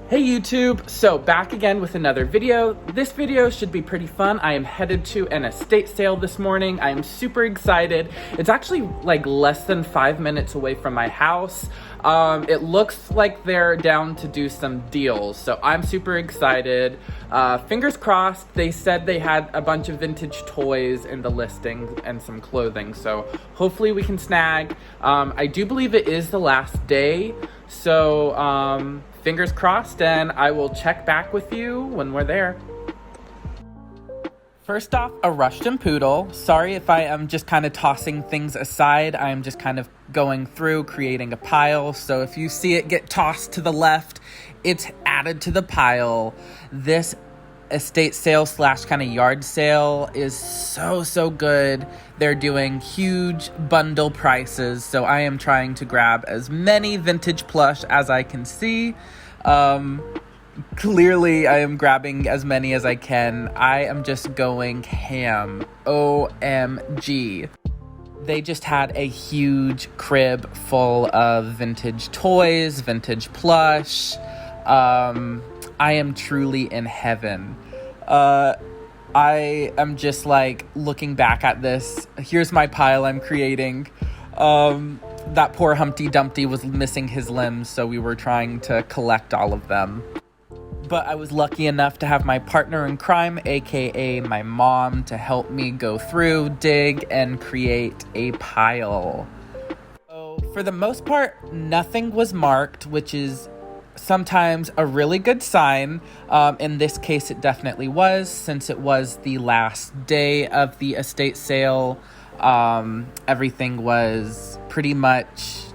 Hey YouTube, so back again with another video. This video should be pretty fun. I am headed to an estate sale this morning. I am super excited. It's actually like less than 5 minutes away from my house. It looks like they're down to do some deals, so I'm super excited. Fingers crossed. They said they had a bunch of vintage toys in the listing and some clothing, so hopefully we can snag. I do believe it is the last day, so fingers crossed, and I will check back with you when we're there. First off, a Russian poodle. Sorry if I am just kind of tossing things aside. I am just kind of going through, creating a pile. So if you see it get tossed to the left, it's added to the pile. This estate sale slash kind of yard sale is so good. They're doing huge bundle prices, so I am trying to grab as many vintage plush as I can see. Clearly I am grabbing as many as I can. I am just going ham. OMG. They just had a huge crib full of vintage toys, vintage plush. I am truly in heaven. I am just like looking back at this. Here's my pile I'm creating. That poor Humpty Dumpty was missing his limbs, so we were trying to collect all of them. But I was lucky enough to have my partner in crime, aka my mom, to help me go through, dig, and create a pile. So for the most part, nothing was marked, which is sometimes a really good sign. In this case, it definitely was, since it was the last day of the estate sale. Everything was pretty much,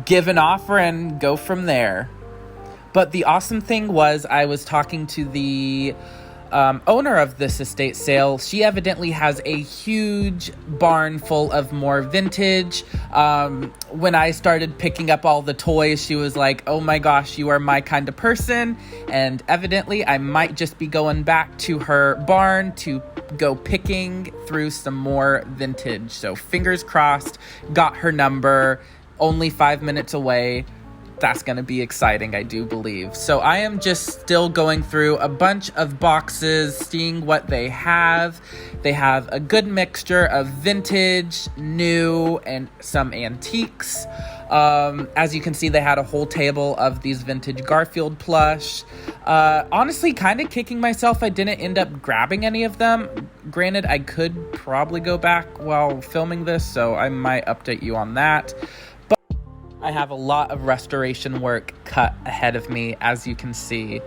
give an offer and go from there. But the awesome thing was, I was talking to the owner of this estate sale. She evidently has a huge barn full of more vintage. When I started picking up all the toys, she was like, "Oh my gosh, you are my kind of person." And evidently I might just be going back to her barn to go picking through some more vintage. So fingers crossed, got her number, only 5 minutes away. That's going to be exciting, I do believe. So I am just still going through a bunch of boxes, seeing what they have. They have a good mixture of vintage, new, and some antiques. As you can see, they had a whole table of these vintage Garfield plush. Honestly, kind of kicking myself I didn't end up grabbing any of them. Granted, I could probably go back while filming this, so I might update you on that. I have a lot of restoration work cut ahead of me, as you can see.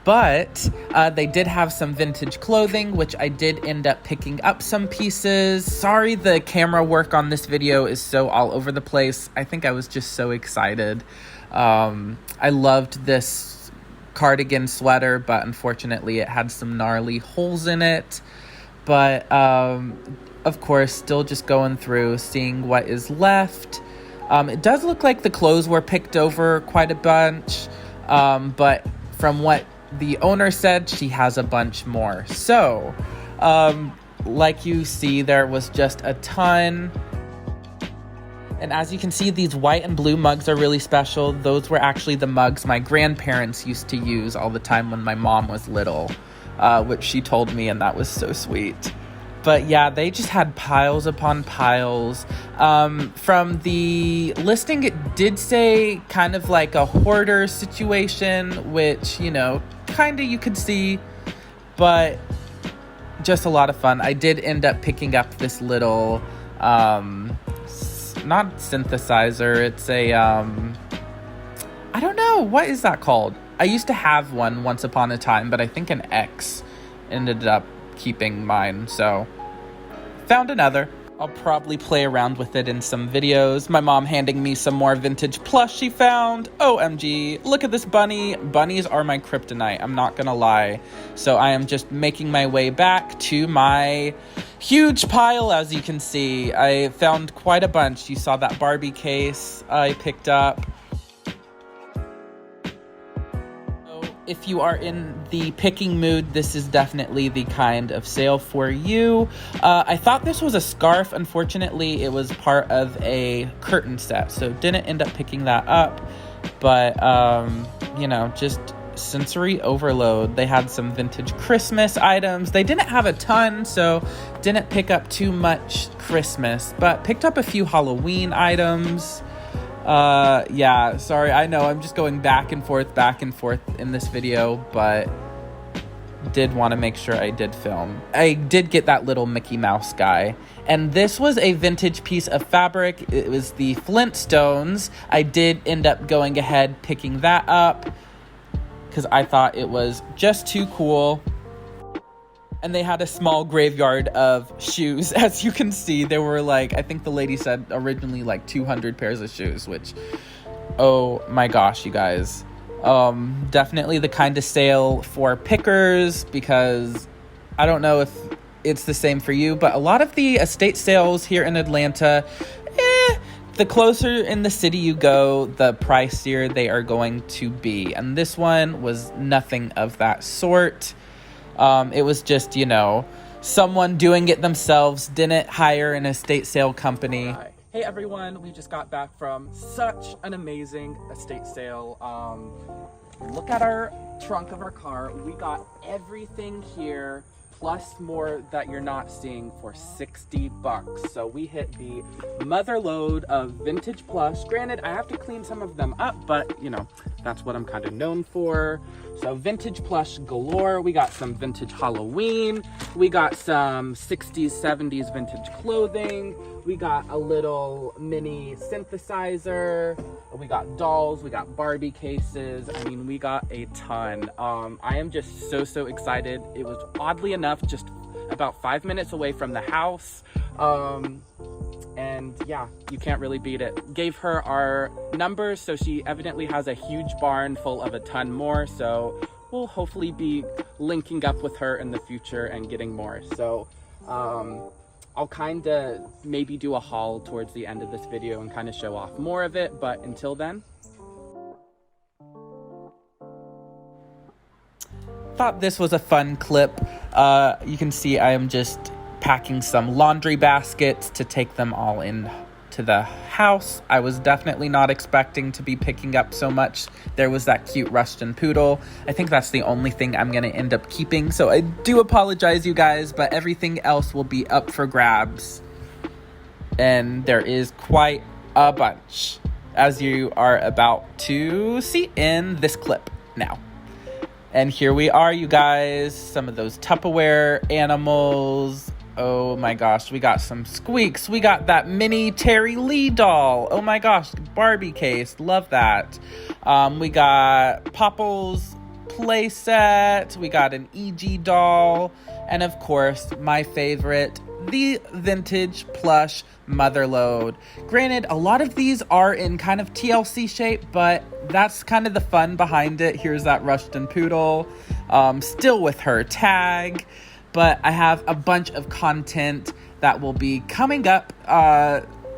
But they did have some vintage clothing, which I did end up picking up some pieces. Sorry the camera work on this video is so all over the place. I think I was just so excited. I loved this cardigan sweater, but unfortunately it had some gnarly holes in it. But of course, still just going through, seeing what is left. It does look like the clothes were picked over quite a bunch, but from what the owner said, she has a bunch more. So, like you see, there was just a ton. And as you can see, these white and blue mugs are really special. Those were actually the mugs my grandparents used to use all the time when my mom was little, which she told me, and that was so sweet. But yeah, they just had piles upon piles. From the listing, it did say kind of like a hoarder situation, which, kind of you could see, but just a lot of fun. I did end up picking up this little, not synthesizer, it's a, I don't know, what is that called? I used to have one once upon a time, but I think an ex ended up keeping mine, so found another. I'll probably play around with it in some videos. My mom handing me some more vintage plush she found. OMG, look at this bunny. Bunnies are my kryptonite, I'm not gonna lie. So I am just making my way back to my huge pile. As you can see, I found quite a bunch. You saw that Barbie case I picked up. If you are in the picking mood, this is definitely the kind of sale for you. I thought this was a scarf. Unfortunately, it was part of a curtain set, so didn't end up picking that up. But, you know, just sensory overload. They had some vintage Christmas items. They didn't have a ton, so didn't pick up too much Christmas, but picked up a few Halloween items. Yeah, sorry, I know I'm just going back and forth in this video, but did want to make sure I did film. I did get that little Mickey Mouse guy. And this was a vintage piece of fabric. It was the Flintstones. I did end up going ahead picking that up because I thought it was just too cool. And they had a small graveyard of shoes. As you can see, there were like, I think the lady said originally like 200 pairs of shoes, which, oh my gosh, you guys. Definitely the kind of sale for pickers, because I don't know if it's the same for you, but a lot of the estate sales here in Atlanta, the closer in the city you go, the pricier they are going to be. And this one was nothing of that sort. It was just, you know, someone doing it themselves, didn't hire an estate sale company. Hi. Hey everyone, we just got back from such an amazing estate sale. Look at our trunk of our car. We got everything here, plus more that you're not seeing, for $60. So we hit the mother load of vintage plush. Granted, I have to clean some of them up, but you know, that's what I'm kind of known for. So vintage plush galore. We got some vintage Halloween. We got some 60s, 70s vintage clothing. We got a little mini synthesizer. We got dolls. We got Barbie cases. I mean, we got a ton. I am just so excited. It was oddly enough just about 5 minutes away from the house. And yeah, you can't really beat it. Gave her our numbers, so she evidently has a huge barn full of a ton more. So we'll hopefully be linking up with her in the future and getting more. So I'll kind of maybe do a haul towards the end of this video and kind of show off more of it. But until then, thought this was a fun clip. You can see I am just packing some laundry baskets to take them all in to the house. I was definitely not expecting to be picking up so much. There was that cute Russian poodle. I think that's the only thing I'm gonna end up keeping, so I do apologize, you guys, but everything else will be up for grabs. And there is quite a bunch, as you are about to see in this clip now. And here we are, you guys. Some of those Tupperware animals. Oh my gosh, we got some squeaks. We got that mini Terry Lee doll. Oh my gosh, Barbie case. Love that. We got Popple's play set. We got an EG doll. And of course, my favorite, the vintage plush motherload. Granted, a lot of these are in kind of TLC shape, but that's kind of the fun behind it. Here's that Russian poodle, still with her tag. But I have a bunch of content that will be coming up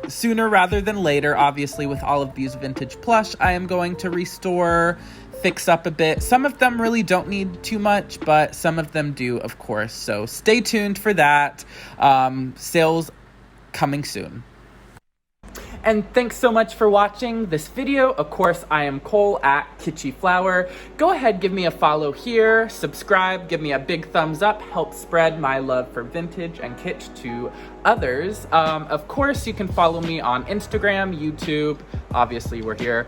sooner rather than later. Obviously, with all of these vintage plush, I am going to restore, fix up a bit. Some of them really don't need too much, but some of them do, of course. So stay tuned for that. Sales coming soon. And thanks so much for watching this video. Of course, I am Cole at Kitschy Flower. Go ahead, give me a follow here, subscribe, give me a big thumbs up, help spread my love for vintage and kitsch to others. Of course, you can follow me on Instagram, YouTube, obviously we're here,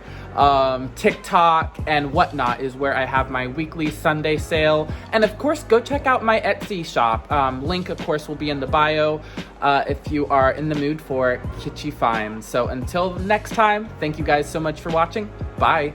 TikTok and whatnot is where I have my weekly Sunday sale. And of course, go check out my Etsy shop. Link, of course, will be in the bio if you are in the mood for kitschy finds. So until next time, thank you guys so much for watching. Bye.